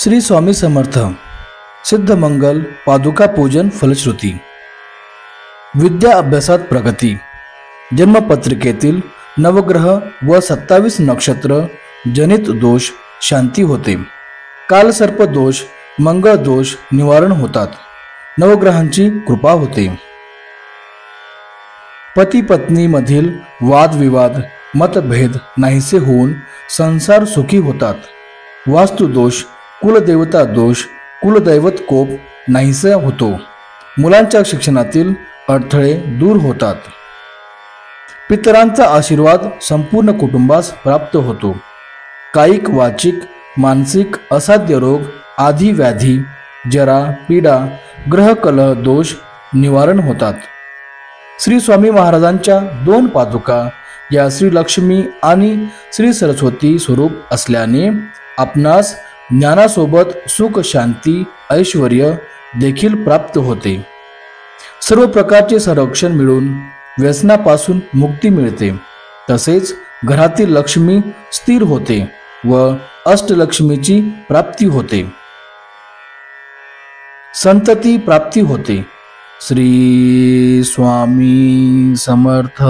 श्री स्वामी समर्थ सिद्धमंगल पादुका पूजन फलश्रुती। विद्या अभ्यासात प्रगती। जन्मपत्रिकेतील नवग्रह व 27 नक्षत्र जनित दोष शांती होते। कालसर्प दोष मंगळ दोष निवारण होतात। नवग्रहांची कृपा होते। पती पत्नी मधील वादविवाद मतभेद नाहीसे होऊन संसार सुखी होतात। वास्तुदोष कुलदेवता दोष कुलदैवत कोप नाहीसा होतो। मुलांच्या शिक्षणातील अडथळे दूर होतात। पितरांचा आशीर्वाद संपूर्ण कुटुंबास प्राप्त होतो। कायिक वाचिक मानसिक असाध्य रोग आधी व्याधी जरा पीडा ग्रहकलह दोष निवारण होतात। श्री स्वामी महाराजांच्या 2 पादुका या श्री लक्ष्मी आणि श्री सरस्वती स्वरूप असल्याने आपणास ज्ञानासोबत सुख शांती ऐश्वर्य देखील प्राप्त होते। सर्व प्रकारचे संरक्षण मिळून व्यसनापासून मुक्ती मिळते। तसेच घरातील लक्ष्मी स्थिर होते व अष्टलक्ष्मीची प्राप्ती होते। संतती प्राप्ती होते। श्री स्वामी समर्थ।